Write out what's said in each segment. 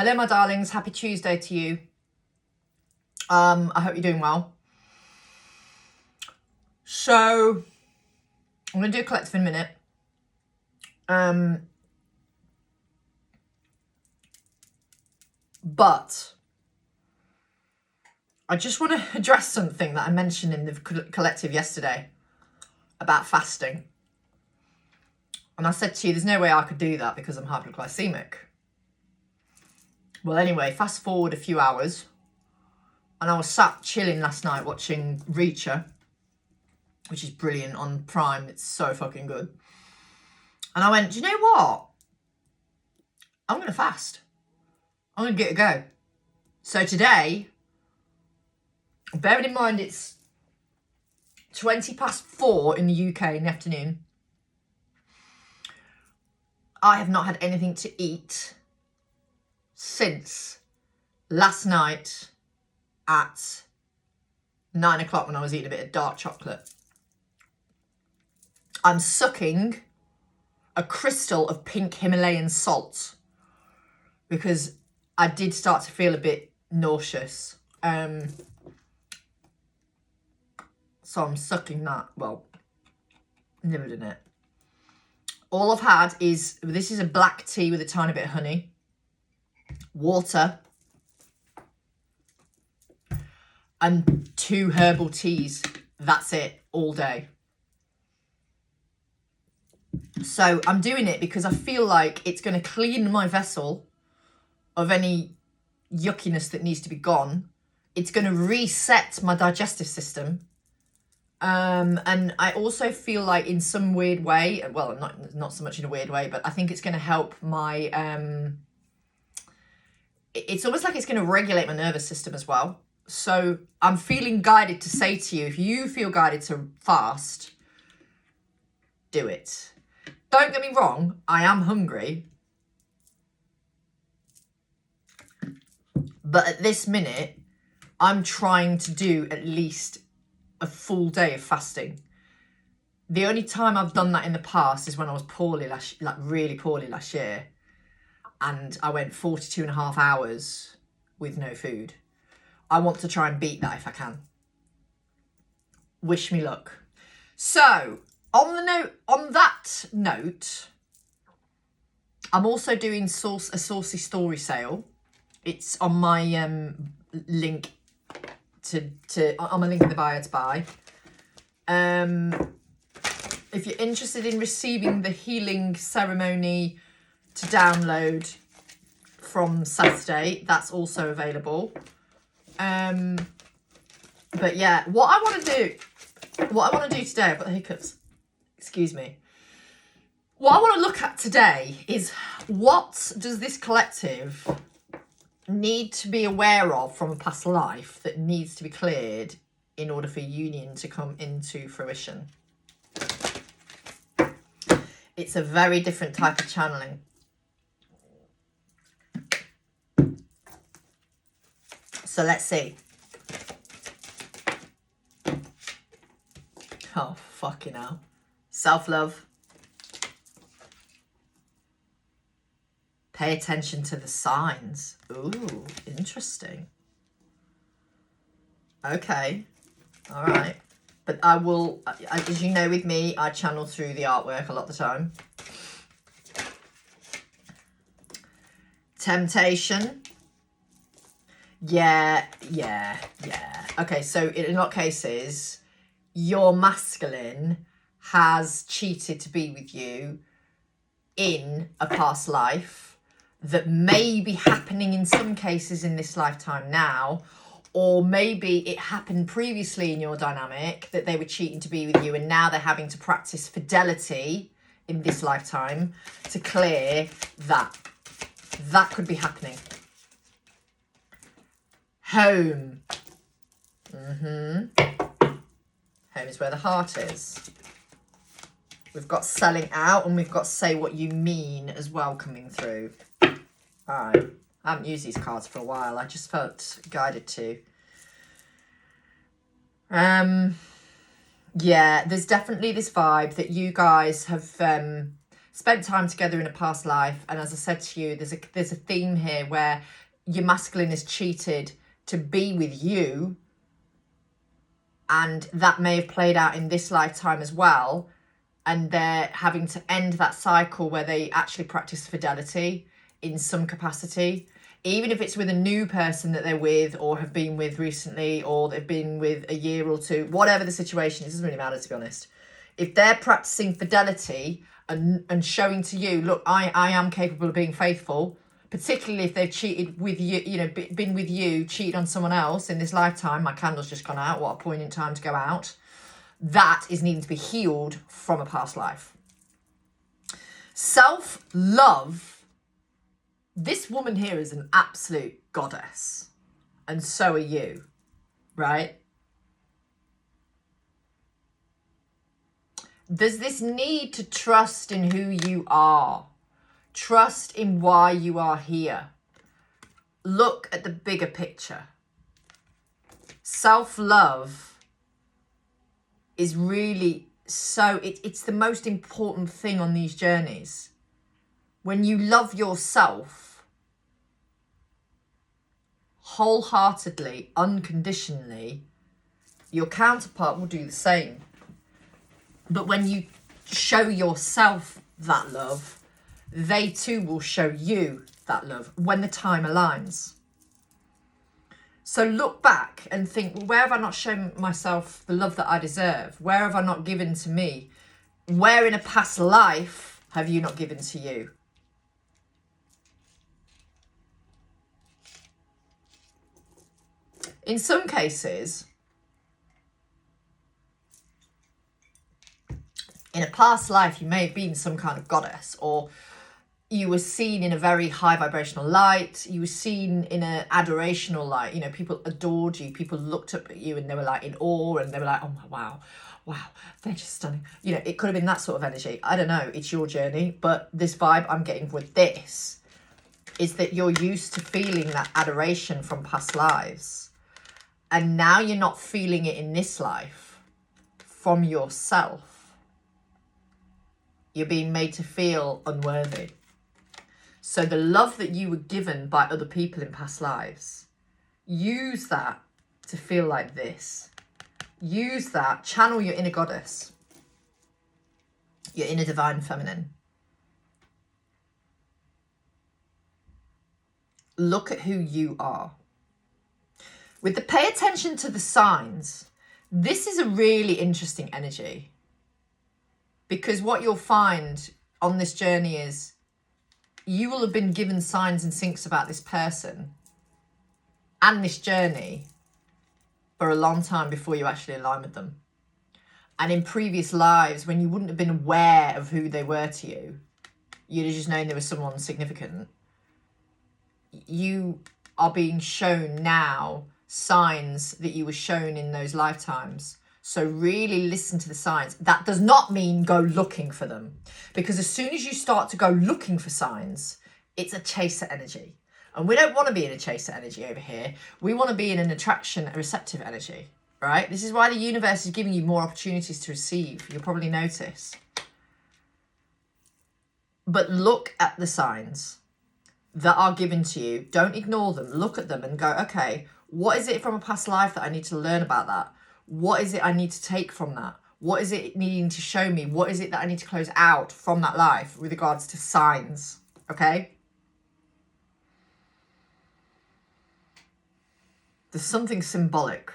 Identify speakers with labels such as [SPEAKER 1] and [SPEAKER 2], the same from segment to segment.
[SPEAKER 1] Hello, my darlings. Happy Tuesday to you. I hope you're doing well. So, I'm going to do a collective in a minute. But I just want to address something that I mentioned in the collective yesterday about fasting. And I said to you, there's no way I could do that because I'm hypoglycemic. Well, anyway, fast forward a few hours, and I was sat chilling last night watching Reacher, which is brilliant on Prime. It's so fucking good. And I went, do you know what? I'm going to fast. I'm going to give it a go. So today, bearing in mind it's 4:20 in the UK in the afternoon, I have not had anything to eat since last night at 9 o'clock when I was eating a bit of dark chocolate. I'm sucking a crystal of pink Himalayan salt because I did start to feel a bit nauseous. So I'm sucking that. Well, nibbled in it. All I've had is, this is a black tea with a tiny bit of honey, water, and 2 herbal teas. That's it, all day. So I'm doing it because I feel like it's going to clean my vessel of any yuckiness that needs to be gone. It's going to reset my digestive system. And I also feel like in some weird way, well, not so much in a weird way, but I think it's going to help my, it's almost like it's going to regulate my nervous system as well. So I'm feeling guided to say to you, if you feel guided to fast, do it. Don't get me wrong, I am hungry. But at this minute, I'm trying to do at least a full day of fasting. The only time I've done that in the past is when I was poorly really poorly last year. And I went 42.5 hours with no food. I want to try and beat that if I can. Wish me luck. So, on that note, I'm also doing a saucy story sale. It's on my link on my link in the bio to buy. If you're interested in receiving the healing ceremony to download from Saturday, that's also available. But yeah, what I want to do today, I've got the hiccups, excuse me. What I want to look at today is, what does this collective need to be aware of from a past life that needs to be cleared in order for union to come into fruition? It's a very different type of channeling. So let's see. Oh, fucking hell. Self-love. Pay attention to the signs. Ooh, interesting. Okay. All right. But I will, as you know with me, I channel through the artwork a lot of the time. Temptation. Yeah. Okay, so in a lot of cases, your masculine has cheated to be with you in a past life that may be happening in some cases in this lifetime now, or maybe it happened previously in your dynamic that they were cheating to be with you and now they're having to practice fidelity in this lifetime to clear that. That could be happening. Home. Home is where the heart is. We've got selling out and we've got say what you mean as well coming through. All right. I haven't used these cards for a while. I just felt guided to. Yeah, there's definitely this vibe that you guys have spent time together in a past life. And as I said to you, there's a theme here where your masculine has cheated to be with you. And that may have played out in this lifetime as well. And they're having to end that cycle where they actually practice fidelity in some capacity. Even if it's with a new person that they're with or have been with recently, or they've been with a year or two, whatever the situation, it doesn't really matter, to be honest. If they're practicing fidelity and showing to you, look, I am capable of being faithful, particularly if they've cheated with you, you know, been with you, cheated on someone else in this lifetime. My candle's just gone out. What a poignant time to go out. That is needing to be healed from a past life. Self-love. This woman here is an absolute goddess. And so are you, right? There's this need to trust in who you are. Trust in why you are here. Look at the bigger picture. Self-love is really it's the most important thing on these journeys. When you love yourself wholeheartedly, unconditionally, your counterpart will do the same. But when you show yourself that love, they too will show you that love when the time aligns. So look back and think, well, where have I not shown myself the love that I deserve? Where have I not given to me? Where in a past life have you not given to you? In some cases, in a past life, you may have been some kind of goddess, or you were seen in a very high vibrational light. You were seen in an adorational light. You know, people adored you. People looked up at you and they were like in awe, and they were like, oh my, wow, they're just stunning. You know, it could have been that sort of energy. I don't know. It's your journey. But this vibe I'm getting with this is that you're used to feeling that adoration from past lives. And now you're not feeling it in this life from yourself. You're being made to feel unworthy. So the love that you were given by other people in past lives, use that to feel like this. Use that, channel your inner goddess, your inner divine feminine. Look at who you are. With the pay attention to the signs, this is a really interesting energy. Because what you'll find on this journey is you will have been given signs and syncs about this person and this journey for a long time before you actually align with them. And in previous lives, when you wouldn't have been aware of who they were to you, you'd have just known there was someone significant. You are being shown now signs that you were shown in those lifetimes. So really listen to the signs. That does not mean go looking for them, because as soon as you start to go looking for signs, it's a chaser energy. And we don't want to be in a chaser energy over here. We want to be in an attraction, a receptive energy, right? This is why the universe is giving you more opportunities to receive. You'll probably notice. But look at the signs that are given to you. Don't ignore them. Look at them and go, okay, what is it from a past life that I need to learn about that? What is it I need to take from that? What is it needing to show me? What is it that I need to close out from that life with regards to signs? Okay? There's something symbolic.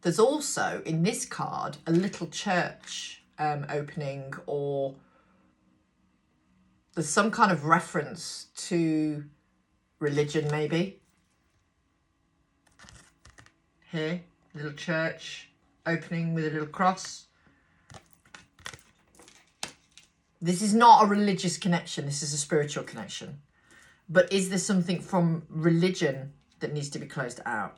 [SPEAKER 1] There's also, in this card, a little church opening, or there's some kind of reference to religion, maybe. Here, little church opening with a little cross. This is not a religious connection. This is a spiritual connection. But is there something from religion that needs to be closed out?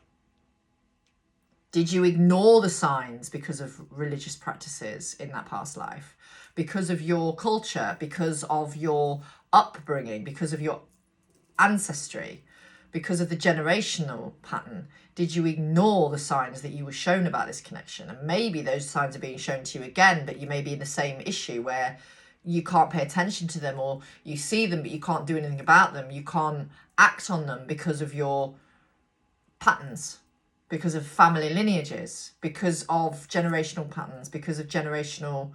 [SPEAKER 1] Did you ignore the signs because of religious practices in that past life? Because of your culture, because of your upbringing, because of your ancestry? because of the generational pattern? Did you ignore the signs that you were shown about this connection? And maybe those signs are being shown to you again, but you may be in the same issue where you can't pay attention to them, or you see them but you can't do anything about them. You can't act on them because of your patterns, because of family lineages, because of generational patterns, because of generational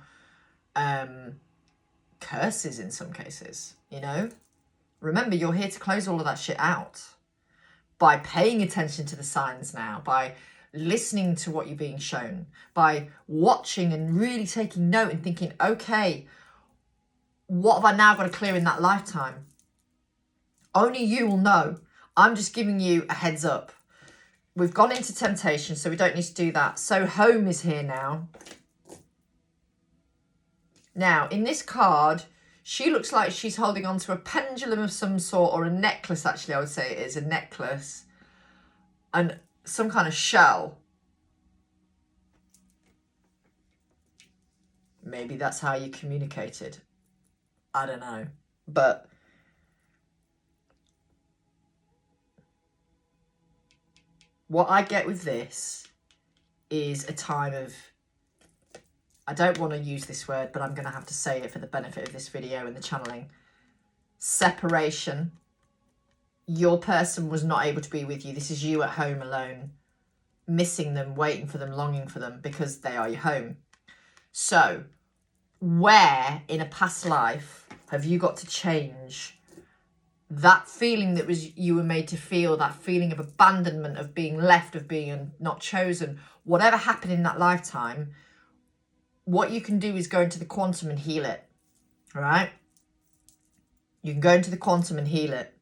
[SPEAKER 1] curses in some cases, you know? Remember, you're here to close all of that shit out by paying attention to the signs now, by listening to what you're being shown, by watching and really taking note and thinking, okay, what have I now got to clear in that lifetime? Only you will know. I'm just giving you a heads up. We've gone into temptation, so we don't need to do that. So home is here now. Now, in this card, she looks like she's holding on to a pendulum of some sort, or a necklace, actually, I would say it is a necklace. And some kind of shell. Maybe that's how you communicated. I don't know. But what I get with this is a time of, I don't want to use this word, but I'm going to have to say it for the benefit of this video and the channeling. Separation. Your person was not able to be with you. This is you at home alone, missing them, waiting for them, longing for them, because they are your home. So, where in a past life have you got to change that feeling that was you were made to feel, that feeling of abandonment, of being left, of being not chosen, whatever happened in that lifetime? What you can do is go into the quantum and heal it, all right? You can go into the quantum and heal it,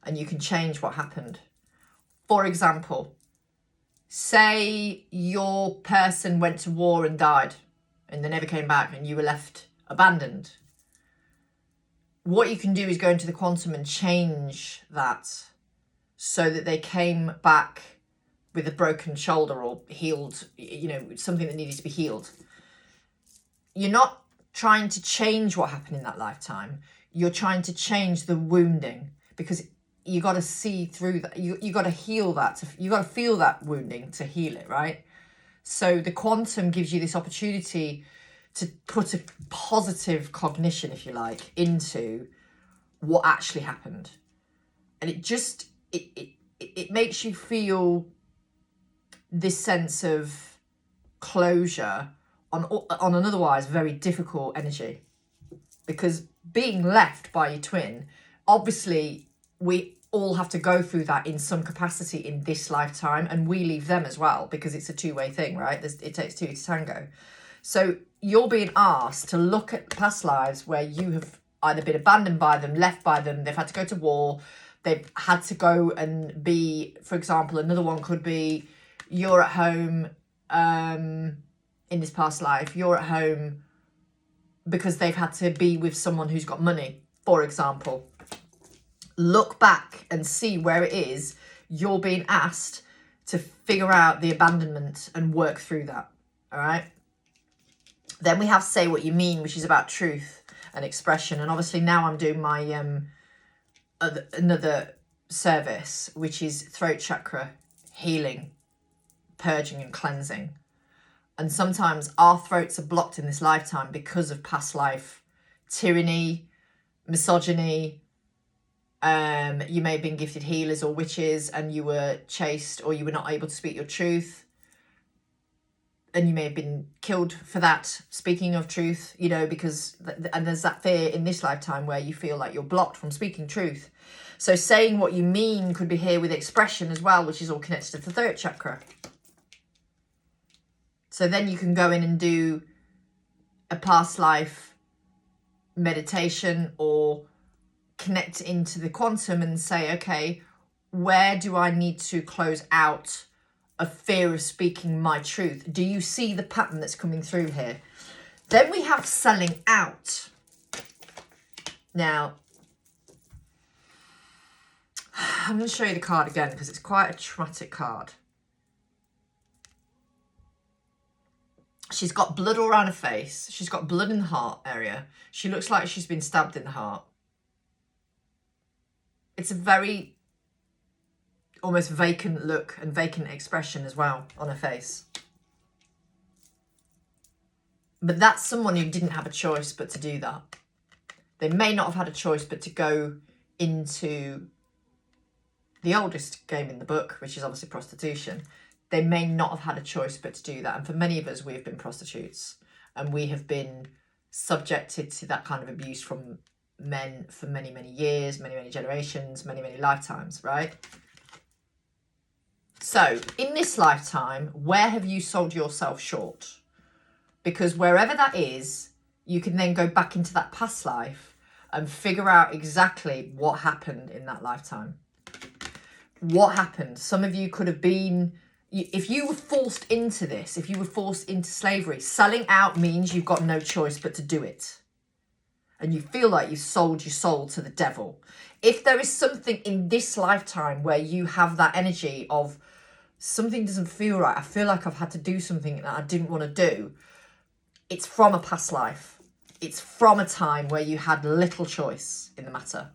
[SPEAKER 1] and you can change what happened. For example, say your person went to war and died, and they never came back, and you were left abandoned. What you can do is go into the quantum and change that so that they came back with a broken shoulder or healed, you know, something that needed to be healed. You're not trying to change what happened in that lifetime. You're trying to change the wounding, because you got to see through that. You got to heal that. You got to feel that wounding to heal it, right? So the quantum gives you this opportunity to put a positive cognition, if you like, into what actually happened. And it just, it makes you feel this sense of closure on an otherwise very difficult energy. Because being left by your twin, obviously we all have to go through that in some capacity in this lifetime, and we leave them as well, because it's a two-way thing, right? It takes two to tango. So you're being asked to look at past lives where you have either been abandoned by them, left by them, they've had to go to war, they've had to go and be, for example, another one could be you're at home in this past life, you're at home because they've had to be with someone who's got money, for example. Look back and see where it is you're being asked to figure out the abandonment and work through that, all right? Then we have Say What You Mean, which is about truth and expression. And obviously now I'm doing my another service, which is throat chakra healing, purging and cleansing. And sometimes our throats are blocked in this lifetime because of past life tyranny, misogyny. You may have been gifted healers or witches and you were chased, or you were not able to speak your truth. And you may have been killed for that, speaking of truth, you know, because, and there's that fear in this lifetime where you feel like you're blocked from speaking truth. So saying what you mean could be here with expression as well, which is all connected to the throat chakra. So then you can go in and do a past life meditation or connect into the quantum and say, okay, where do I need to close out a fear of speaking my truth? Do you see the pattern that's coming through here? Then we have selling out. Now, I'm going to show you the card again because it's quite a traumatic card. She's got blood all around her face. She's got blood in the heart area. She looks like she's been stabbed in the heart. It's a very almost vacant look and vacant expression as well on her face. But that's someone who didn't have a choice but to do that. They may not have had a choice but to go into the oldest game in the book, which is obviously prostitution. They may not have had a choice but to do that. And for many of us, we have been prostitutes. And we have been subjected to that kind of abuse from men for many, many years, many, many generations, many, many lifetimes, right? So, in this lifetime, where have you sold yourself short? Because wherever that is, you can then go back into that past life and figure out exactly what happened in that lifetime. What happened? Some of you could have been, if you were forced into this, if you were forced into slavery, selling out means you've got no choice but to do it. And you feel like you've sold your soul to the devil. If there is something in this lifetime where you have that energy of something doesn't feel right, I feel like I've had to do something that I didn't want to do, it's from a past life. It's from a time where you had little choice in the matter.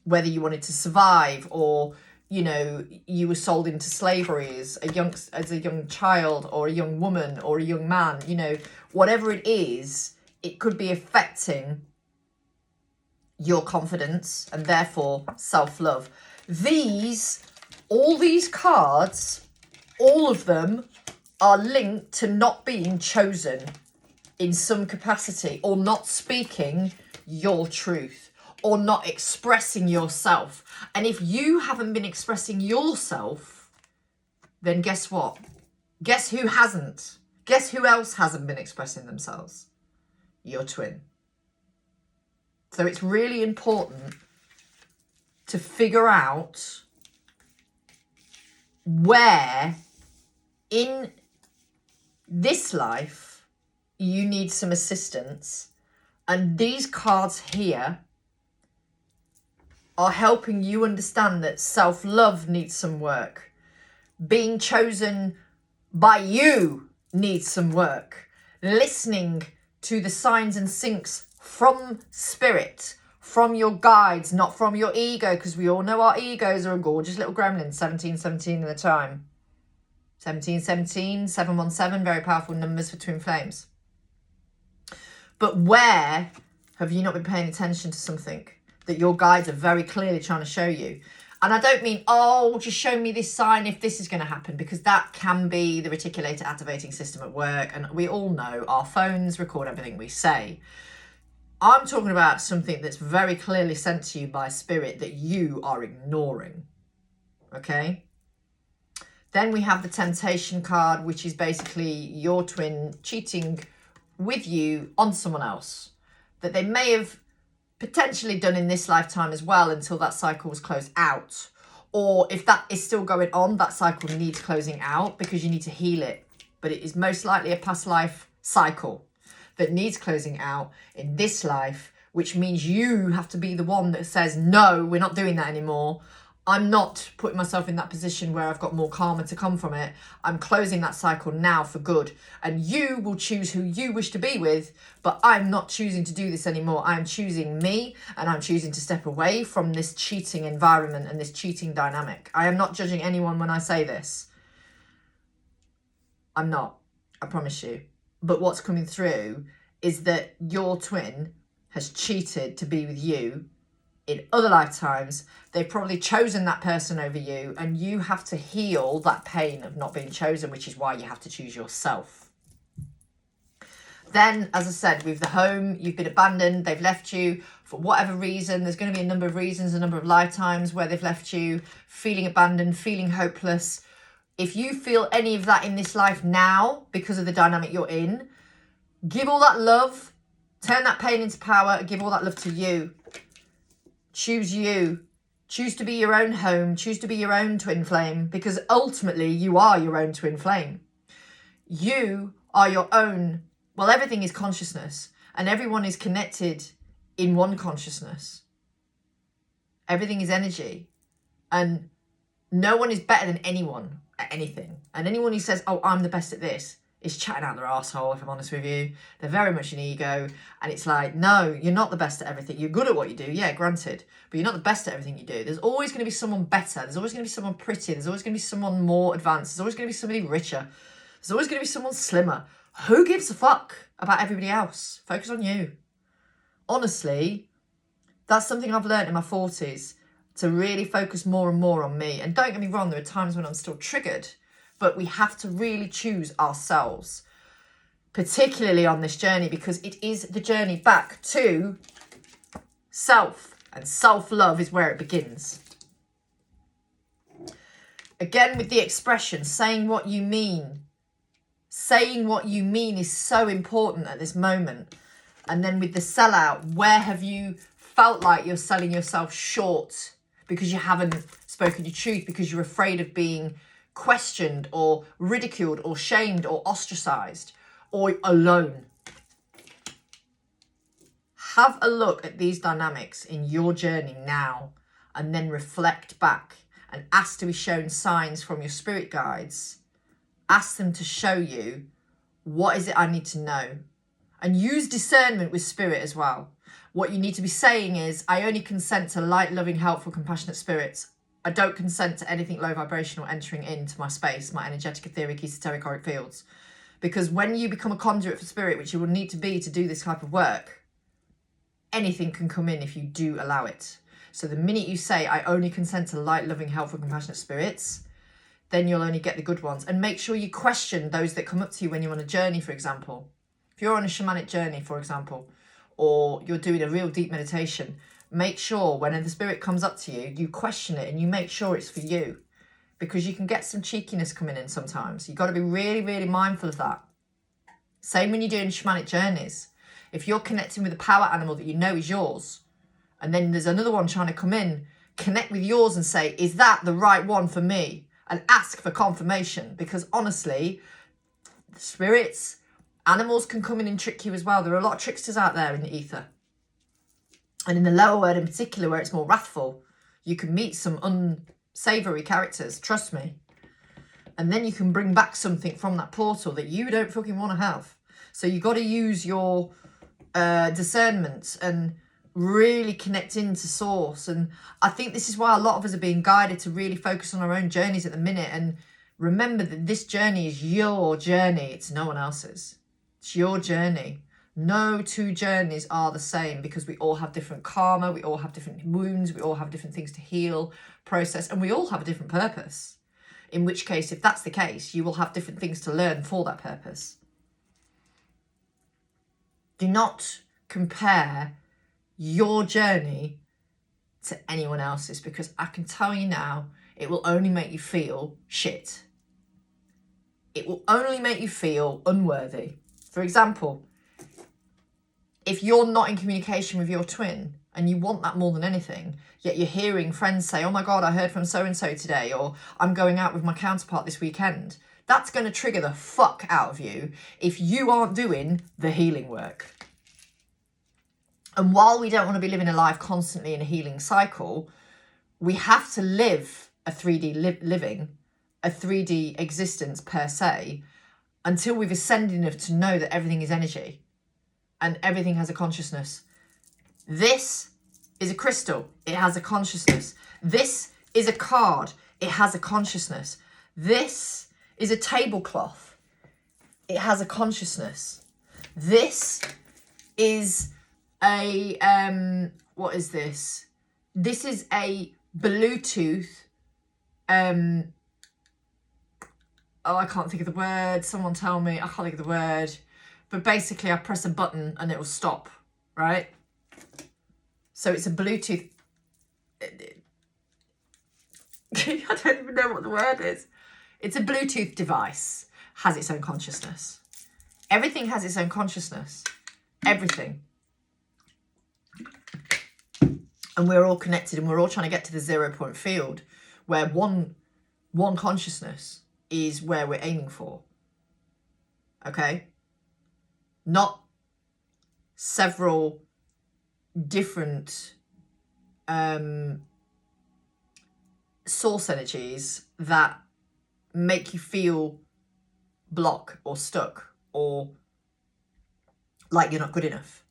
[SPEAKER 1] Whether you wanted to survive or, you know, you were sold into slavery as a young child or a young woman or a young man, you know, whatever it is, it could be affecting your confidence and therefore self-love. All these cards, all of them are linked to not being chosen in some capacity or not speaking your truth or not expressing yourself. And if you haven't been expressing yourself, then guess what? Guess who hasn't? Guess who else hasn't been expressing themselves? Your twin. So it's really important to figure out where in this life you need some assistance. And these cards here are helping you understand that self-love needs some work. Being chosen by you needs some work. Listening to the signs and syncs from spirit, from your guides, not from your ego, because we all know our egos are a gorgeous little gremlin, 1717 at a time. 1717, 717, very powerful numbers for twin flames. But where have you not been paying attention to something that your guides are very clearly trying to show you? And I don't mean, oh, just show me this sign if this is going to happen, because that can be the reticulator activating system at work. And we all know our phones record everything we say. I'm talking about something that's very clearly sent to you by spirit that you are ignoring. Okay? Then we have the temptation card, which is basically your twin cheating with you on someone else that they may have potentially done in this lifetime as well until that cycle was closed out. Or if that is still going on, that cycle needs closing out because you need to heal it. But it is most likely a past life cycle that needs closing out in this life, which means you have to be the one that says, no, we're not doing that anymore. I'm not putting myself in that position where I've got more karma to come from it. I'm closing that cycle now for good. And you will choose who you wish to be with, but I'm not choosing to do this anymore. I'm choosing me, and I'm choosing to step away from this cheating environment and this cheating dynamic. I am not judging anyone when I say this. I'm not, I promise you. But what's coming through is that your twin has cheated to be with you in other lifetimes. They've probably chosen that person over you, and you have to heal that pain of not being chosen, which is why you have to choose yourself. Then, as I said, with the home, you've been abandoned, they've left you for whatever reason. There's going to be a number of reasons, a number of lifetimes where they've left you feeling abandoned, feeling hopeless. If you feel any of that in this life now because of the dynamic you're in, give all that love, turn that pain into power, give all that love to you. Choose you. Choose to be your own home. Choose to be your own twin flame, because ultimately you are your own twin flame. You are your own. Well, everything is consciousness, and everyone is connected in one consciousness. Everything is energy, and no one is better than anyone at anything. And anyone who says, oh, I'm the best at this, is chatting out their arsehole, if I'm honest with you. They're very much an ego. And it's like, no, you're not the best at everything. You're good at what you do, yeah, granted. But you're not the best at everything you do. There's always going to be someone better. There's always going to be someone prettier. There's always going to be someone more advanced. There's always going to be somebody richer. There's always going to be someone slimmer. Who gives a fuck about everybody else? Focus on you. Honestly, that's something I've learned in my 40s, to really focus more and more on me. And don't get me wrong, there are times when I'm still triggered, but we have to really choose ourselves, particularly on this journey, because it is the journey back to self, and self-love is where it begins. Again, with the expression, saying what you mean. Saying what you mean is so important at this moment. And then with the sellout, where have you felt like you're selling yourself short because you haven't spoken your truth, because you're afraid of being questioned or ridiculed or shamed or ostracized or alone? Have a look at these dynamics in your journey now, and then reflect back and ask to be shown signs from your spirit guides. Ask them to show you, what is it I need to know? And use discernment with spirit as well. What you need to be saying is, I only consent to light, loving, helpful, compassionate spirits. I don't consent to anything low vibrational entering into my space, my energetic, etheric, esoteric, auric fields. Because when you become a conduit for spirit, which you will need to be to do this type of work, anything can come in if you do allow it. So the minute you say, I only consent to light, loving, helpful, compassionate spirits, then you'll only get the good ones. And make sure you question those that come up to you when you're on a journey, for example. If you're on a shamanic journey, for example, or you're doing a real deep meditation, make sure when the spirit comes up to you, you question it and you make sure it's for you. Because you can get some cheekiness coming in sometimes. You've got to be really, really mindful of that. Same when you're doing shamanic journeys. If you're connecting with a power animal that you know is yours, and then there's another one trying to come in, connect with yours and say, is that the right one for me? And ask for confirmation. Because honestly, spirits, animals can come in and trick you as well. There are a lot of tricksters out there in the ether. And in the lower world in particular, where it's more wrathful, you can meet some unsavoury characters, trust me. And then you can bring back something from that portal that you don't fucking want to have. So you've got to use your discernment and really connect into source. And I think this is why a lot of us are being guided to really focus on our own journeys at the minute. And remember that this journey is your journey. It's no one else's. It's your journey. No two journeys are the same, because we all have different karma. We all have different wounds. We all have different things to heal, process, and we all have a different purpose. In which case, if that's the case, you will have different things to learn for that purpose. Do not compare your journey to anyone else's, because I can tell you now, it will only make you feel shit. It will only make you feel unworthy. For example, if you're not in communication with your twin and you want that more than anything, yet you're hearing friends say, oh my God, I heard from so-and-so today, or I'm going out with my counterpart this weekend, that's going to trigger the fuck out of you if you aren't doing the healing work. And while we don't want to be living a life constantly in a healing cycle, we have to live a 3D living, a 3D existence per se, until we've ascended enough to know that everything is energy and everything has a consciousness. This is a crystal. It has a consciousness. This is a card. It has a consciousness. This is a tablecloth. It has a consciousness. This is a, what is this? This is a Bluetooth, oh, I can't think of the word. Someone tell me. I can't think of the word. But basically, I press a button and it will stop, right? So it's a Bluetooth. I don't even know what the word is. It's a Bluetooth device. Has its own consciousness. Everything has its own consciousness. Everything. And we're all connected, and we're all trying to get to the 0 point field where one consciousness is where we're aiming for. Okay? Not several different source energies that make you feel block or stuck or like you're not good enough.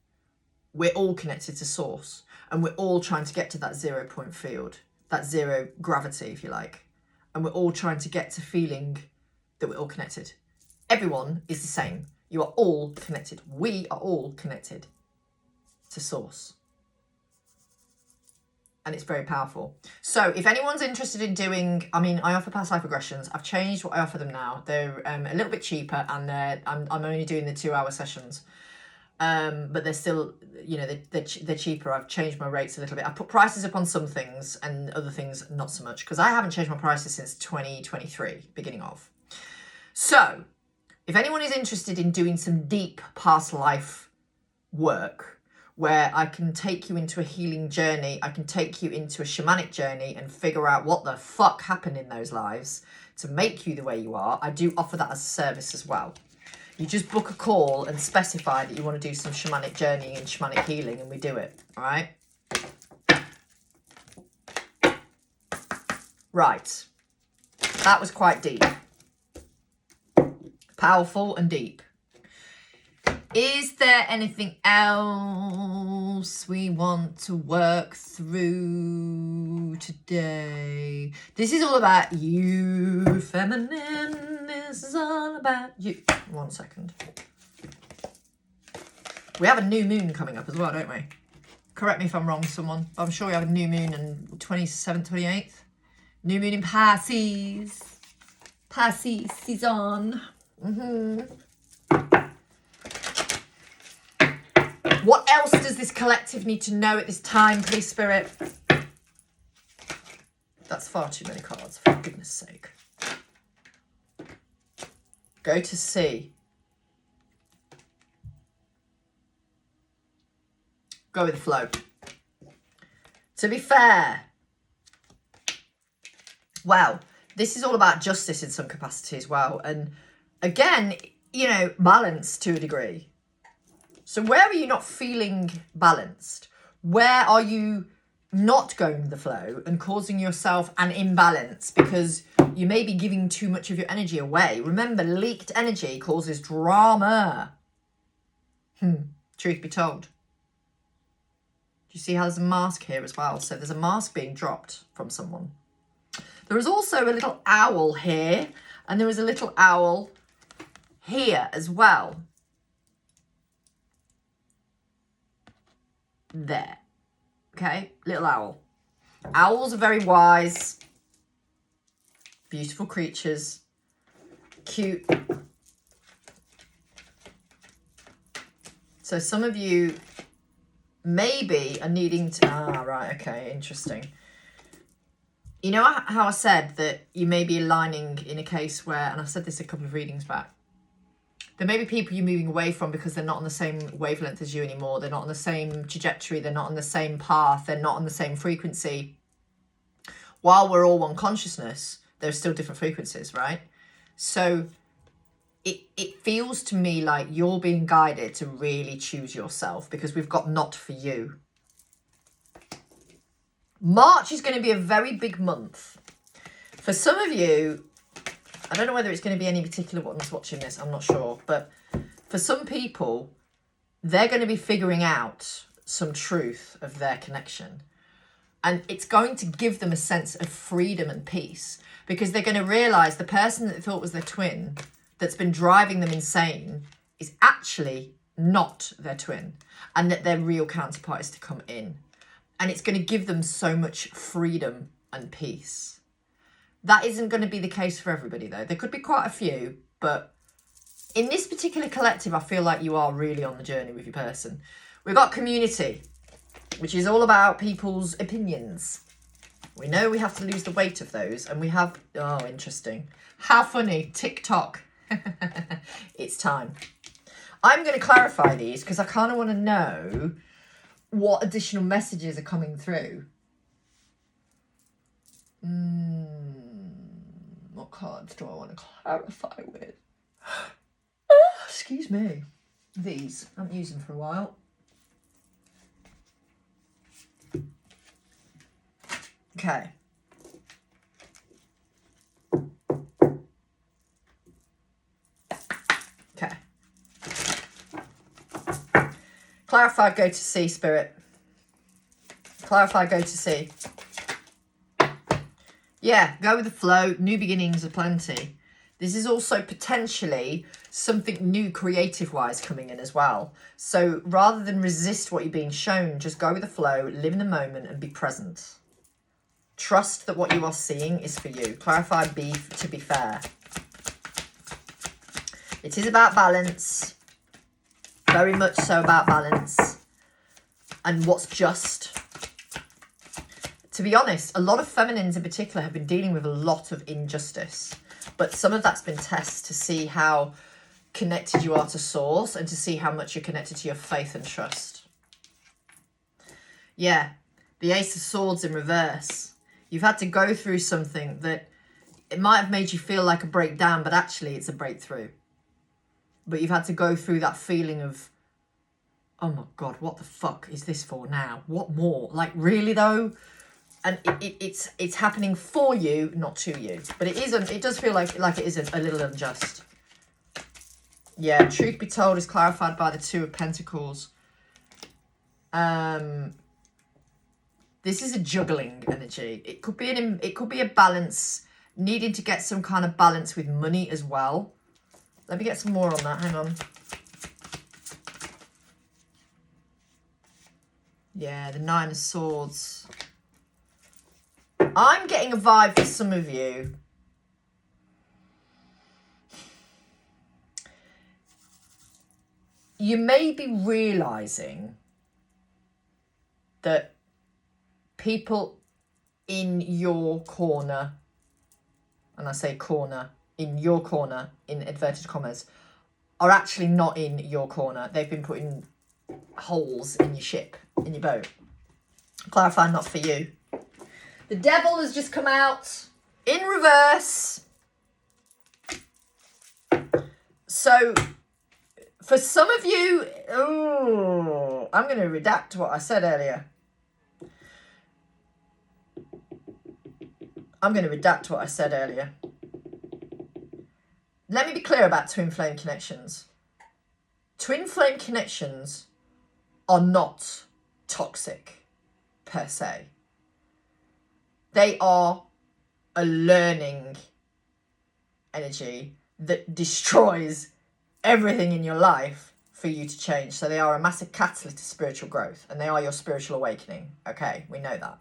[SPEAKER 1] We're all connected to source, and we're all trying to get to that 0 point field, that zero gravity, if you like. And we're all trying to get to feeling that we're all connected. Everyone is the same. You are all connected. We are all connected to source. And it's very powerful. So if anyone's interested in doing, I mean, I offer past life regressions. I've changed what I offer them now. They're a little bit cheaper, and I'm only doing the 2-hour sessions. But they're still, you know, they're cheaper. I've changed my rates a little bit. I've put prices up on some things and other things not so much, because I haven't changed my prices since 2023, beginning of. So if anyone is interested in doing some deep past life work, where I can take you into a healing journey, I can take you into a shamanic journey and figure out what the fuck happened in those lives to make you the way you are, I do offer that as a service as well. You just book a call and specify that you want to do some shamanic journey and shamanic healing, and we do it, all right? Right. That was quite deep. Powerful and deep. Is there anything else we want to work through today? This is all about you, feminine. This is all about you. 1 second. We have a new moon coming up as well, don't we? Correct me if I'm wrong, someone. But I'm sure we have a new moon on 27th, 28th. New moon in Pisces. Pisces season. What else does this collective need to know at this time, please, Spirit? That's far too many cards, for goodness sake. Go to sea. Go with the flow. To be fair, well, this is all about justice in some capacity as well. And again, you know, balance to a degree. So where are you not feeling balanced? Where are you not going with the flow and causing yourself an imbalance because you may be giving too much of your energy away? Remember, leaked energy causes drama. Truth be told. Do you see how there's a mask here as well? So there's a mask being dropped from someone. There is also a little owl here, and there is a little owl here as well. There. Okay, little owl. Owls are very wise, beautiful creatures, cute. So some of you maybe are needing to, right, okay, interesting. You know how I said that you may be aligning in a case where, and I've said this a couple of readings back, there may be people you're moving away from because they're not on the same wavelength as you anymore. They're not on the same trajectory. They're not on the same path. They're not on the same frequency. While we're all one consciousness, there's still different frequencies, right? So it feels to me like you're being guided to really choose yourself, because we've got not for you. March is going to be a very big month. For some of you, I don't know whether it's going to be any particular ones watching this, I'm not sure. But for some people, they're going to be figuring out some truth of their connection. And it's going to give them a sense of freedom and peace, because they're going to realise the person that they thought was their twin, that's been driving them insane, is actually not their twin, and that their real counterpart is to come in. And it's going to give them so much freedom and peace. That isn't going to be the case for everybody, though. There could be quite a few, but in this particular collective, I feel like you are really on the journey with your person. We've got community, which is all about people's opinions. We know we have to lose the weight of those, and we have, oh, interesting. How funny, TikTok. It's time. I'm going to clarify these because I kind of want to know what additional messages are coming through. What cards do I want to clarify with? Excuse me. These. I haven't used them for a while. Okay. Clarify, go to sea, Spirit. Clarify, go to sea. Yeah, go with the flow. New beginnings are plenty. This is also potentially something new creative-wise coming in as well. So rather than resist what you're being shown, just go with the flow, live in the moment and be present. Trust that what you are seeing is for you. Clarify, be to be fair. It is about balance. Very much so about balance. And what's just. To be honest, a lot of feminines in particular have been dealing with a lot of injustice. But some of that's been tests to see how connected you are to source and to see how much you're connected to your faith and trust. Yeah, the Ace of Swords in reverse. You've had to go through something that it might have made you feel like a breakdown, but actually it's a breakthrough. But you've had to go through that feeling of, oh my God, what the fuck is this for now? What more? Like, really though? And it's happening for you, not to you. But it isn't. It does feel like it is a little unjust. Yeah, truth be told is clarified by the Two of Pentacles. This is a juggling energy. It could be a balance, needing to get some kind of balance with money as well. Let me get some more on that. Hang on. Yeah, the Nine of Swords. I'm getting a vibe for some of you. You may be realising that people in your corner, and I say corner, in your corner, in inverted commas, are actually not in your corner. They've been putting holes in your ship, in your boat. Clarify, not for you. The Devil has just come out in reverse. So, for some of you, I'm going to redact what I said earlier. Let me be clear about twin flame connections. Twin flame connections are not toxic per se. They are a learning energy that destroys everything in your life for you to change. So they are a massive catalyst to spiritual growth, and they are your spiritual awakening. Okay, we know that.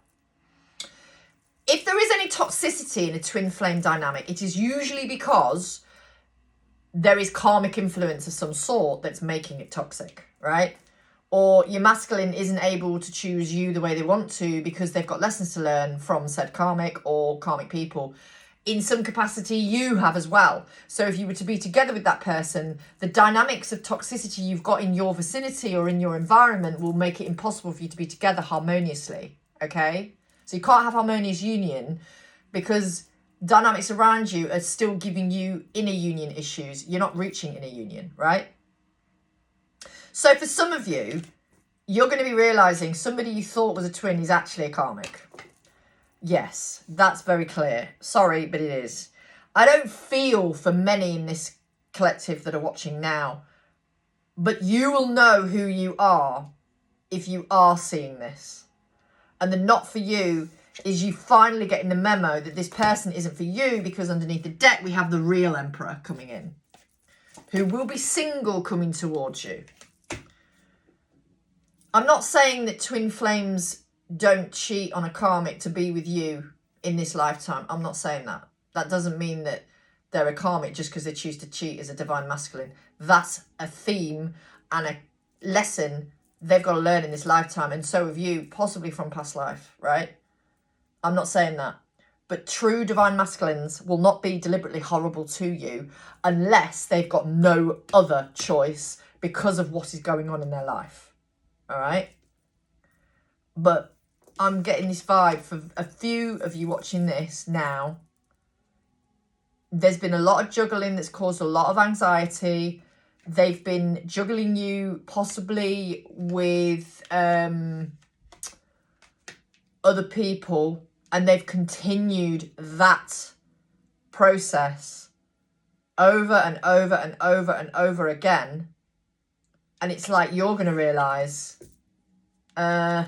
[SPEAKER 1] If there is any toxicity in a twin flame dynamic, it is usually because there is karmic influence of some sort that's making it toxic, right? Or your masculine isn't able to choose you the way they want to because they've got lessons to learn from said karmic or karmic people. In some capacity, you have as well. So if you were to be together with that person, the dynamics of toxicity you've got in your vicinity or in your environment will make it impossible for you to be together harmoniously, okay? So you can't have harmonious union because dynamics around you are still giving you inner union issues. You're not reaching inner union, right? So for some of you, you're going to be realising somebody you thought was a twin is actually a karmic. Yes, that's very clear. Sorry, but it is. I don't feel for many in this collective that are watching now, but you will know who you are if you are seeing this. And the not for you is you finally getting the memo that this person isn't for you, because underneath the deck we have the real Emperor coming in, who will be single coming towards you. I'm not saying that twin flames don't cheat on a karmic to be with you in this lifetime. I'm not saying that. That doesn't mean that they're a karmic just because they choose to cheat as a divine masculine. That's a theme and a lesson they've got to learn in this lifetime, and so have you, possibly from past life, right? I'm not saying that. But true divine masculines will not be deliberately horrible to you unless they've got no other choice because of what is going on in their life. All right? But I'm getting this vibe for a few of you watching this now. There's been a lot of juggling that's caused a lot of anxiety. They've been juggling you possibly with other people, and they've continued that process over and over and over and over again And it's like you're going to realise, yeah,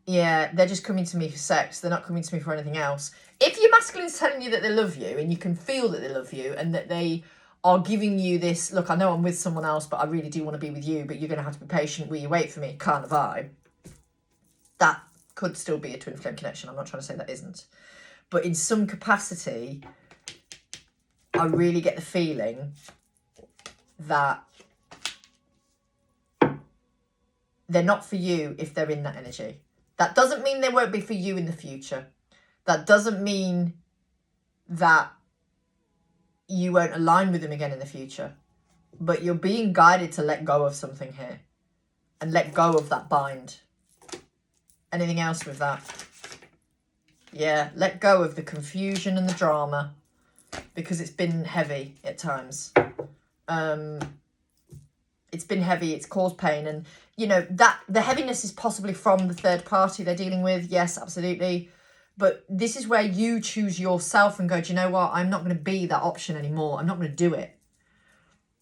[SPEAKER 1] they're just coming to me for sex. They're not coming to me for anything else. If your masculine's telling you that they love you and you can feel that they love you and that they are giving you this, look, I know I'm with someone else, but I really do want to be with you, but you're going to have to be patient while you wait for me kind of vibe, that could still be a twin flame connection. I'm not trying to say that isn't. But in some capacity, I really get the feeling that they're not for you if they're in that energy. That doesn't mean they won't be for you in the future. That doesn't mean that you won't align with them again in the future. But you're being guided to let go of something here. And let go of that bind. Anything else with that? Yeah, let go of the confusion and the drama. Because it's been heavy at times. It's been heavy, it's caused pain, and you know that the heaviness is possibly from the third party they're dealing with. Yes, absolutely. But this is where you choose yourself and go, do you know what? I'm not going to be that option anymore. I'm not going to do it.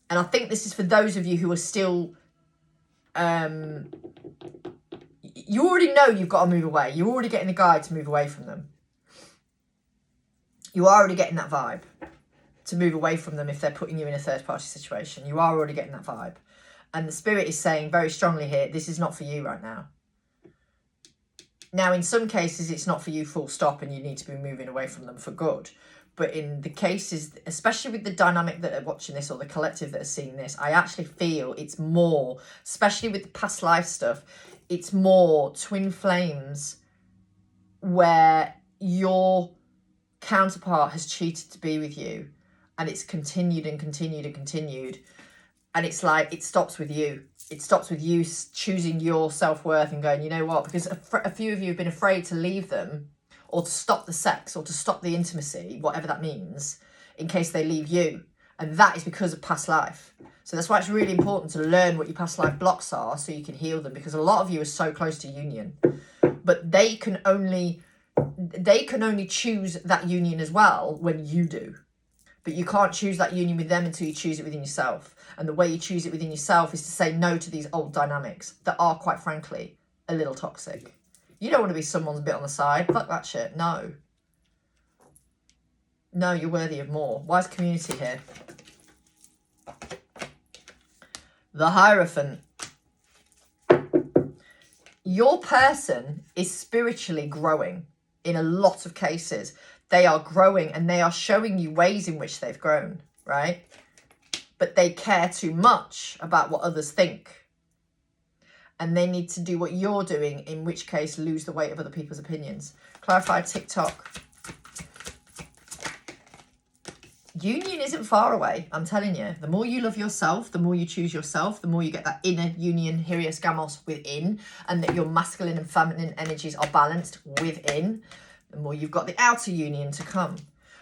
[SPEAKER 1] And I think this is for those of you who are still, you already know you've got to move away. You're already getting the guide to move away from them. You are already getting that vibe to move away from them if they're putting you in a third party situation. You are already getting that vibe. And the spirit is saying very strongly here, this is not for you right now. Now, in some cases, it's not for you full stop and you need to be moving away from them for good. But in the cases, especially with the dynamic that are watching this or the collective that are seeing this, I actually feel it's more, especially with the past life stuff, it's more twin flames where your counterpart has cheated to be with you and it's continued and continued and continued. And it's like, it stops with you. It stops with you choosing your self-worth and going, you know what? Because a few of you have been afraid to leave them or to stop the sex or to stop the intimacy, whatever that means, in case they leave you. And that is because of past life. So that's why it's really important to learn what your past life blocks are so you can heal them, because a lot of you are so close to union. But they can only choose that union as well when you do. But you can't choose that union with them until you choose it within yourself. And the way you choose it within yourself is to say no to these old dynamics that are, quite frankly, a little toxic. You don't want to be someone's bit on the side. Fuck that shit. No. No, you're worthy of more. Why is community here? The Hierophant. Your person is spiritually growing in a lot of cases. They are growing and they are showing you ways in which they've grown, right? But they care too much about what others think. And they need to do what you're doing, in which case lose the weight of other people's opinions. Clarify TikTok. Union isn't far away, I'm telling you. The more you love yourself, the more you choose yourself, the more you get that inner union, Hieros Gamos, within, and that your masculine and feminine energies are balanced within, the more you've got the outer union to come.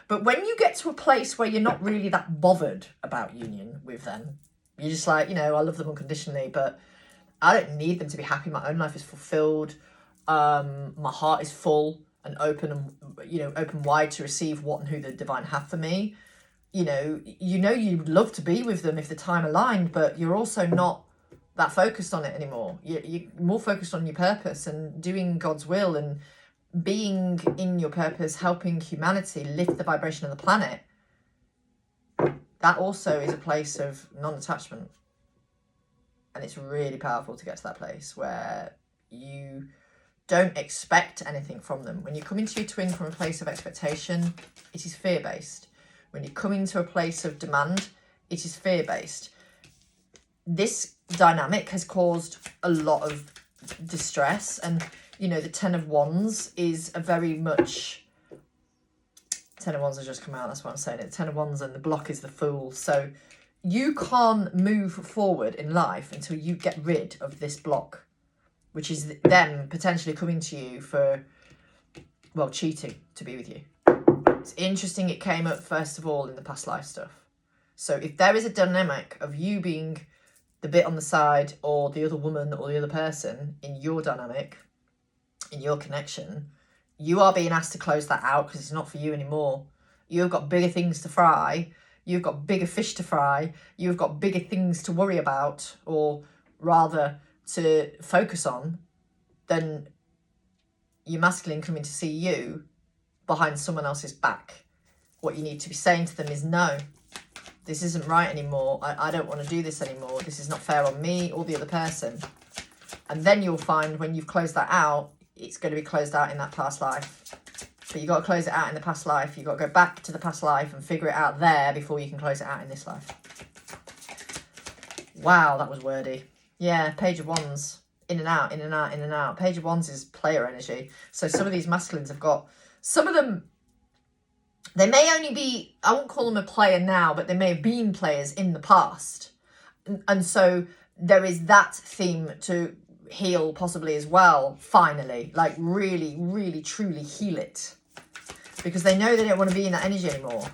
[SPEAKER 1] But when you get to a place where you're not really that bothered about union with them, you're just like, you know, I love them unconditionally, but I don't need them to be happy. My own life is fulfilled. My heart is full and open and, you know, open wide to receive what and who the divine have for me. You know you'd love to be with them if the time aligned, but you're also not that focused on it anymore. You're more focused on your purpose and doing God's will and being in your purpose, helping humanity lift the vibration of the planet. That also is a place of non-attachment. And it's really powerful to get to that place where you don't expect anything from them. When you come into your twin from a place of expectation, it is fear-based. When you come into a place of demand, it is fear-based. This dynamic has caused a lot of distress, and you know, the Ten of Wands is a very much... Ten of Wands has just come out, that's what I'm saying. It's Ten of Wands and the block is the Fool. So you can't move forward in life until you get rid of this block, which is them potentially coming to you for, well, cheating to be with you. It's interesting it came up first of all in the past life stuff. So if there is a dynamic of you being the bit on the side or the other woman or the other person in your dynamic, in your connection, you are being asked to close that out because it's not for you anymore. You've got bigger things to fry. you've got bigger fish to fry, you've got bigger things to worry about, or rather to focus on, then your masculine coming to see you behind someone else's back. What you need to be saying to them is, no, this isn't right anymore. I don't want to do this anymore. This is not fair on me or the other person. And then you'll find when you've closed that out, it's going to be closed out in that past life. But you've got to close it out in the past life. You've got to go back to the past life and figure it out there before you can close it out in this life. Wow, that was wordy. Yeah, Page of Wands. In and out, in and out, in and out. Page of Wands is player energy. So some of these masculines have got... Some of them, they may only be... I won't call them a player now, but they may have been players in the past. And so there is that theme to heal possibly as well, finally. Like really, really, truly heal it. Because they know they don't want to be in that energy anymore.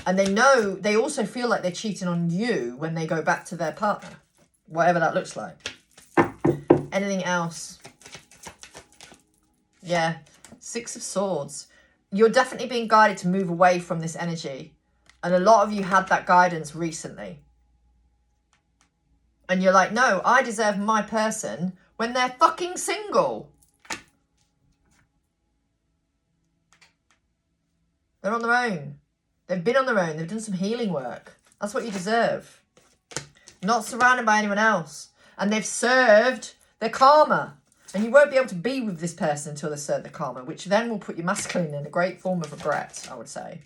[SPEAKER 1] And they know, they also feel like they're cheating on you when they go back to their partner. Whatever that looks like. Anything else? Yeah. Six of Swords. You're definitely being guided to move away from this energy. And a lot of you had that guidance recently. And you're like, no, I deserve my person when they're fucking single. They're on their own. They've been on their own. They've done some healing work. That's what you deserve. Not surrounded by anyone else. And they've served their karma. And you won't be able to be with this person until they serve their karma, which then will put your masculine in a great form of regret, I would say.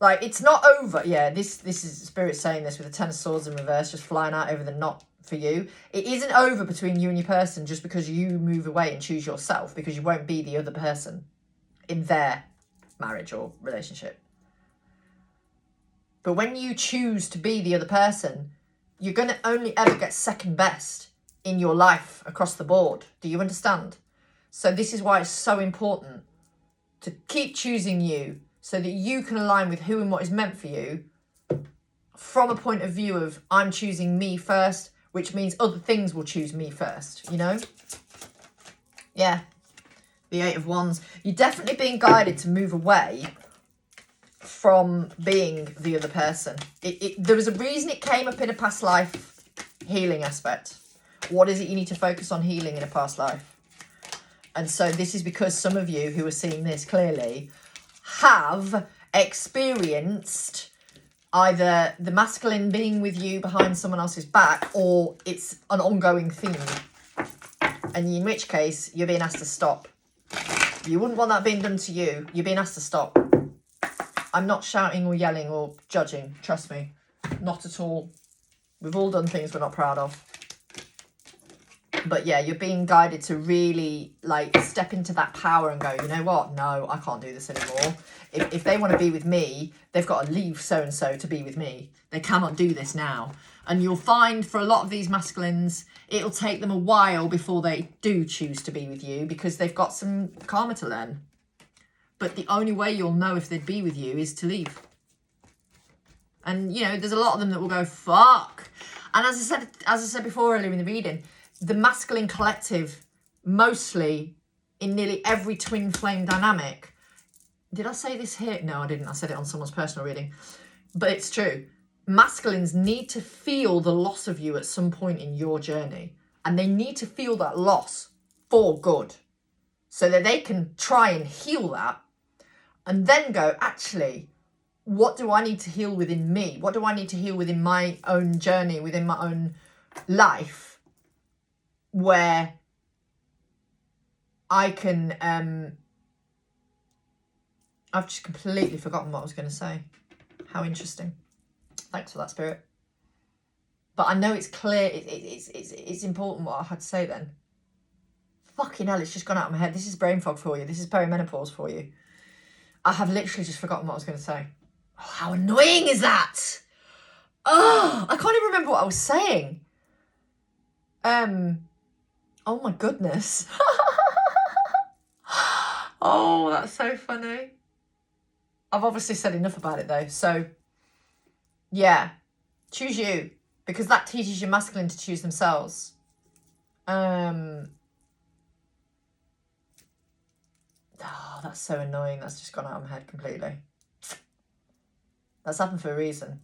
[SPEAKER 1] Like, it's not over. Yeah, this is Spirit saying this with the Ten of Swords in reverse, just flying out over the knot for you. It isn't over between you and your person just because you move away and choose yourself, because you won't be the other person in their marriage or relationship. But when you choose to be the other person, you're going to only ever get second best in your life across the board. Do you understand? So this is why it's so important to keep choosing you so that you can align with who and what is meant for you from a point of view of I'm choosing me first, which means other things will choose me first, you know? Yeah. The Eight of Wands. You're definitely being guided to move away from being the other person. There was a reason it came up in a past life healing aspect. What is it you need to focus on healing in a past life? And so this is because some of you who are seeing this clearly have experienced either the masculine being with you behind someone else's back, or it's an ongoing theme. And in which case, you're being asked to stop. You wouldn't want that being done to you. You're being asked to stop. I'm not shouting or yelling or judging. Trust me. Not at all. We've all done things we're not proud of. But yeah, you're being guided to really like step into that power and go, you know what? No, I can't do this anymore. If they want to be with me, they've got to leave so-and-so to be with me. They cannot do this now. And you'll find for a lot of these masculines, it'll take them a while before they do choose to be with you because they've got some karma to learn. But the only way you'll know if they'd be with you is to leave. And, you know, there's a lot of them that will go, fuck. And as I said before earlier in the reading, the masculine collective, mostly in nearly every twin flame dynamic. Did I say this here? No, I didn't. I said it on someone's personal reading. But it's true. Masculines need to feel the loss of you at some point in your journey. And they need to feel that loss for good. So that they can try and heal that. And then go, actually, what do I need to heal within me? What do I need to heal within my own journey, within my own life? Where I can, I've just completely forgotten what I was going to say. How interesting. Thanks for that, Spirit. But I know it's clear, it's important what I had to say then. Fucking hell, it's just gone out of my head. This is brain fog for you. This is perimenopause for you. I have literally just forgotten what I was going to say. Oh, how annoying is that? Oh, I can't even remember what I was saying. Oh my goodness. Oh, that's so funny. I've obviously said enough about it though. So, yeah, choose you. Because that teaches your masculine to choose themselves. Oh, that's so annoying. That's just gone out of my head completely. That's happened for a reason.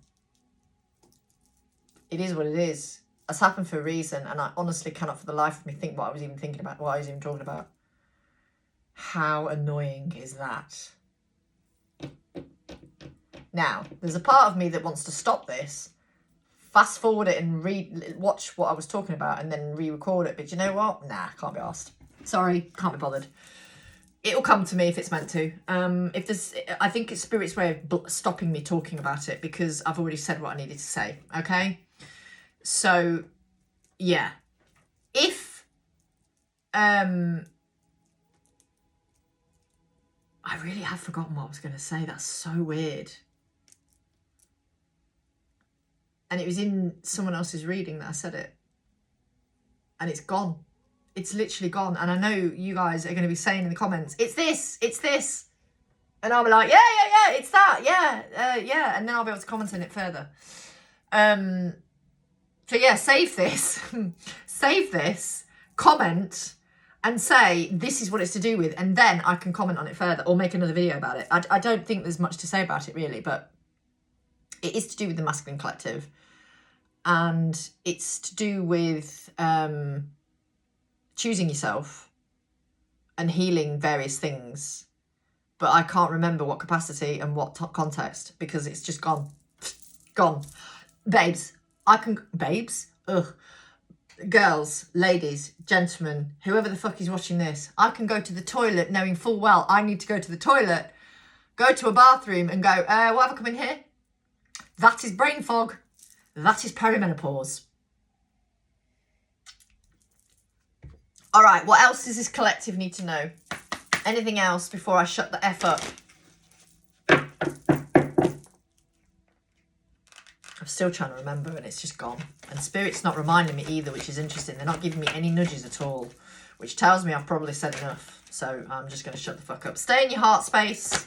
[SPEAKER 1] It is what it is. That's happened for a reason, and I honestly cannot for the life of me think what I was even thinking about, what I was even talking about. How annoying is that? Now, there's a part of me that wants to stop this, fast forward it and watch what I was talking about and then re-record it. But you know what? Nah, can't be arsed. Sorry, can't be bothered. It'll come to me if it's meant to. I think it's Spirit's way of stopping me talking about it because I've already said what I needed to say. Okay? So, yeah. If, I really have forgotten what I was going to say. That's so weird. And it was in someone else's reading that I said it. And it's gone. It's literally gone. And I know you guys are going to be saying in the comments, it's this, it's this. And I'll be like, yeah, it's that, yeah. And then I'll be able to comment on it further. So yeah, save this. Save this, comment, and say, this is what it's to do with. And then I can comment on it further or make another video about it. I don't think there's much to say about it really, but it is to do with the masculine collective. And it's to do with choosing yourself and healing various things. But I can't remember what capacity and what context because it's just gone. Gone. Babes. Babes? Ugh. Girls, ladies, gentlemen, whoever the fuck is watching this, I can go to the toilet knowing full well I need to go to the toilet, go to a bathroom and go, what have I come in here? That is brain fog. That is perimenopause. All right, what else does this collective need to know? Anything else before I shut the F up? I'm still trying to remember and it's just gone. And Spirit's not reminding me either, which is interesting. They're not giving me any nudges at all, which tells me I've probably said enough. So I'm just going to shut the fuck up. Stay in your heart space.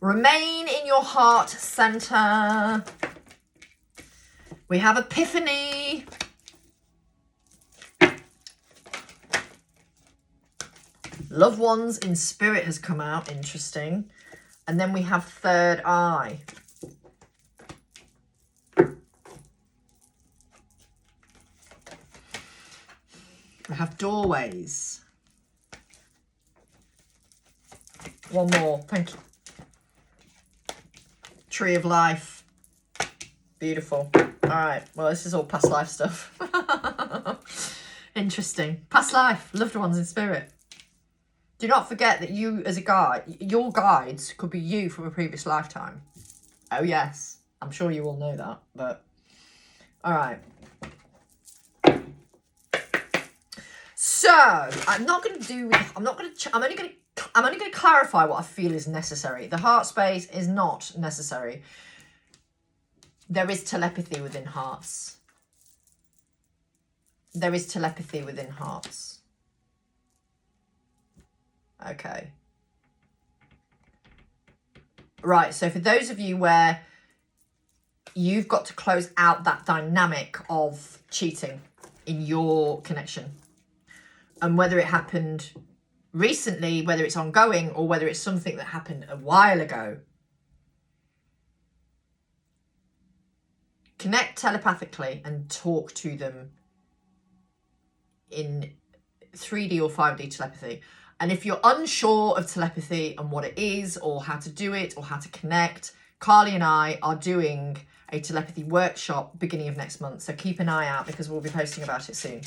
[SPEAKER 1] Remain in your heart center. We have Epiphany. Loved ones in spirit has come out. Interesting. And then we have third eye. We have doorways. One more. Thank you. Tree of life. Beautiful. All right. Well, this is all past life stuff. Interesting. Past life. Loved ones in spirit. Do not forget that you as a guide, your guides could be you from a previous lifetime. Oh, yes. I'm sure you all know that, but all right. So I'm only going to clarify what I feel is necessary. The heart space is not necessary. There is telepathy within hearts. There is telepathy within hearts. Okay. Right, so for those of you where you've got to close out that dynamic of cheating in your connection, and whether it happened recently, whether it's ongoing, or whether it's something that happened a while ago, connect telepathically and talk to them in 3D or 5D telepathy. And if you're unsure of telepathy and what it is, or how to do it, or how to connect, Carlie and I are doing a telepathy workshop beginning of next month. So keep an eye out because we'll be posting about it soon.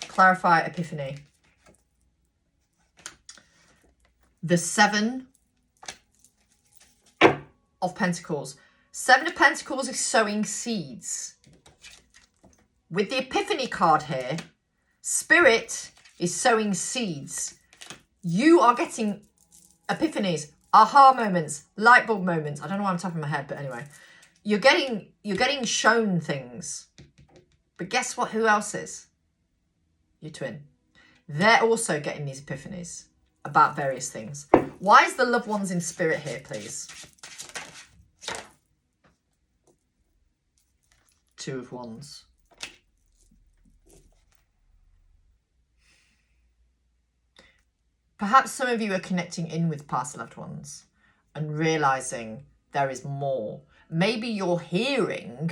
[SPEAKER 1] Clarify Epiphany. The 7 of Pentacles. 7 of Pentacles is sowing seeds. With the Epiphany card here, Spirit is sowing seeds. You are getting epiphanies, aha moments, light bulb moments. I don't know why I'm tapping my head, but anyway. You're getting shown things. But guess what? Who else is? Your twin. They're also getting these epiphanies about various things. Why is the loved ones in spirit here, please? 2 of Wands. Perhaps some of you are connecting in with past loved ones and realising there is more. Maybe you're hearing,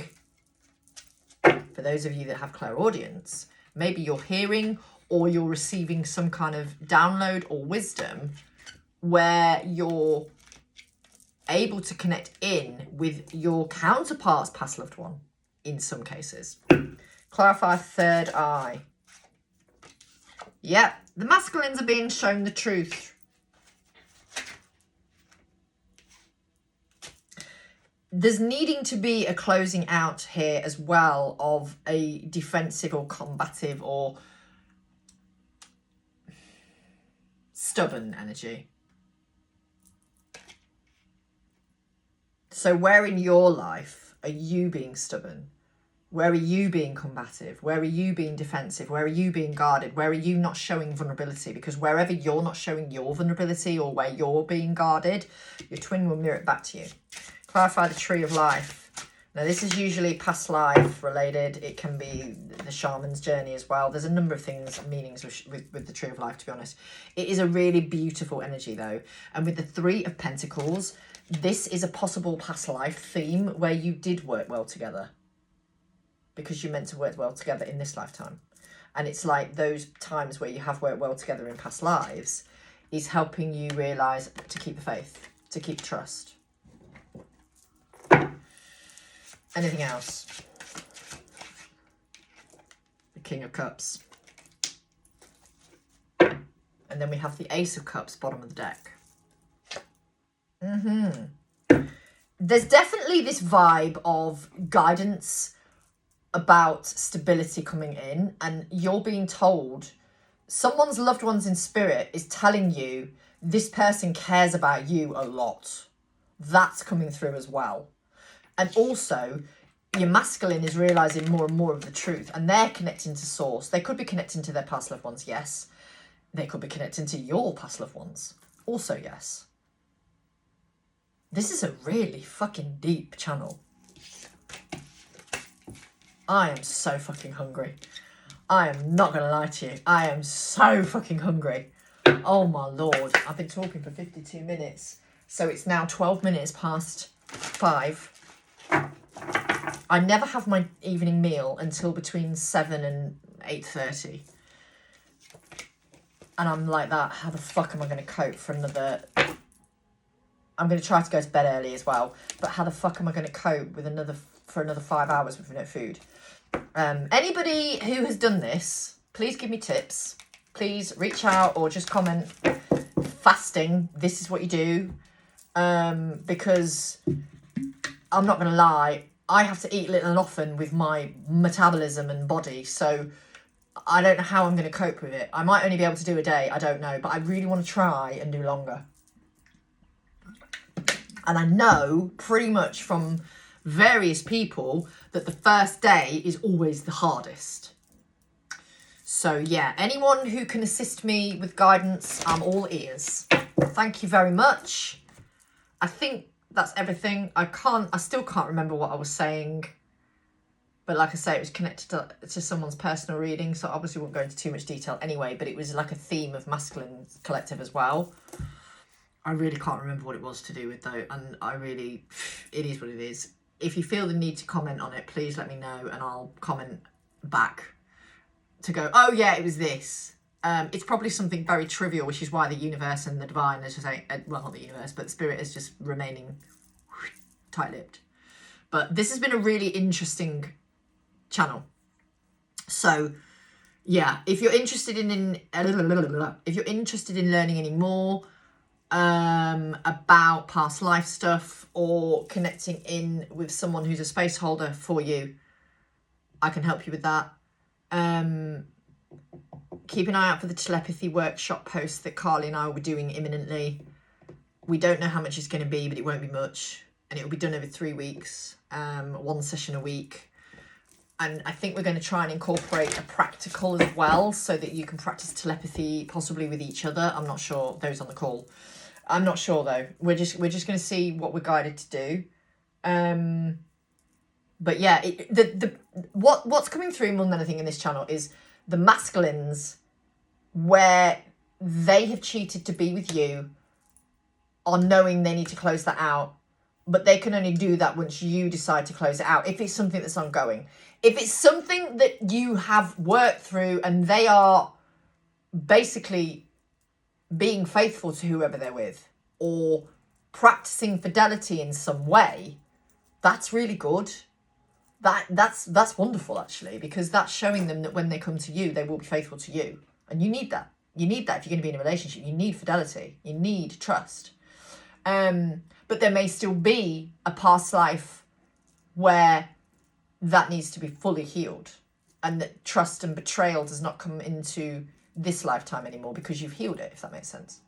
[SPEAKER 1] for those of you that have clairaudience, maybe you're hearing or you're receiving some kind of download or wisdom where you're able to connect in with your counterpart's past loved one in some cases. Clarify third eye. Yep, the masculines are being shown the truth. There's needing to be a closing out here as well of a defensive or combative or stubborn energy. So where in your life are you being stubborn? Where are you being combative? Where are you being defensive? Where are you being guarded? Where are you not showing vulnerability? Because wherever you're not showing your vulnerability or where you're being guarded, your twin will mirror it back to you. Clarify the tree of life. Now, this is usually past life related. It can be the shaman's journey as well. There's a number of things, meanings with the tree of life, to be honest. It is a really beautiful energy, though. And with the 3 of Pentacles, this is a possible past life theme where you did work well together. Because you meant to work well together in this lifetime. And it's like those times where you have worked well together in past lives is helping you realise to keep the faith, to keep trust. Anything else? The King of Cups. And then we have the Ace of Cups, bottom of the deck. There's definitely this vibe of guidance about stability coming in, and you're being told someone's loved ones in spirit is telling you this person cares about you a lot. That's coming through as well. And also your masculine is realizing more and more of the truth, and they're connecting to source. They could be connecting to their past loved ones, yes. They could be connecting to your past loved ones, also, yes. This is a really fucking deep channel. I am so fucking hungry. I am not going to lie to you. I am so fucking hungry. Oh my Lord. I've been talking for 52 minutes. So it's now 12 minutes past 5. I never have my evening meal until between 7 and 8:30. And I'm like that. How the fuck am I going to cope for another... I'm going to try to go to bed early as well. But how the fuck am I going to cope with another 5 hours with no food? Anybody who has done this, please give me tips. Please reach out or just comment. Fasting, this is what you do. Because I'm not going to lie, I have to eat little and often with my metabolism and body. So I don't know how I'm going to cope with it. I might only be able to do a day. I don't know. But I really want to try and do longer. And I know pretty much from various people that the first day is always the hardest. So yeah, anyone who can assist me with guidance, I'm all ears. Thank you very much. I think that's everything. I still can't remember what I was saying. But like I say, it was connected to someone's personal reading, so I obviously won't go into too much detail anyway, but it was like a theme of masculine collective as well. I really can't remember what it was to do with though, and it is what it is. If you feel the need to comment on it, please let me know and I'll comment back to go, oh yeah, it was this. It's probably something very trivial, which is why the universe and the divine is just saying, well, not the universe, but the spirit is just remaining tight-lipped. But this has been a really interesting channel. So yeah, if you're interested in learning any more about past life stuff or connecting in with someone who's a space holder for you, I can help you with that. Keep an eye out for the Telepathy Workshop post that Carlie and I will be doing imminently. We don't know how much it's going to be, but it won't be much. And it will be done over 3 weeks, 1 session a week. And I think we're going to try and incorporate a practical as well, so that you can practice telepathy possibly with each other. I'm not sure, those on the call. I'm not sure though. We're just going to see what we're guided to do. But yeah, what's coming through more than anything in this channel is the masculines, where they have cheated to be with you, are knowing they need to close that out. But they can only do that once you decide to close it out. If it's something that's ongoing. If it's something that you have worked through and they are basically being faithful to whoever they're with or practicing fidelity in some way, that's really good. That's wonderful, actually, because that's showing them that when they come to you, they will be faithful to you. And you need that. You need that if you're going to be in a relationship. You need fidelity. You need trust. But there may still be a past life where that needs to be fully healed, and that trust and betrayal does not come into this lifetime anymore because you've healed it, if that makes sense.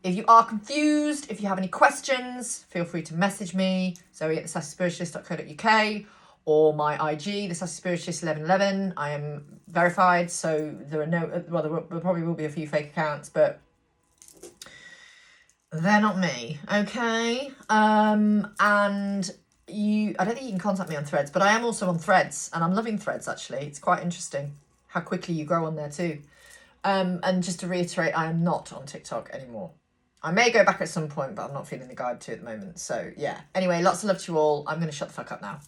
[SPEAKER 1] If you are confused, if you have any questions, feel free to message me, Zoe at thesassyspiritualist.co.uk, or my IG, thesassyspiritualist1111. I am verified, so there are no, well, there probably will be a few fake accounts, but they're not me, okay? And I don't think you can contact me on Threads, but I am also on Threads, and I'm loving Threads, actually. It's quite interesting how quickly you grow on there too. And just to reiterate, I am not on TikTok anymore. I may go back at some point, but I'm not feeling the guide to at the moment. So yeah. Anyway, lots of love to you all. I'm going to shut the fuck up now.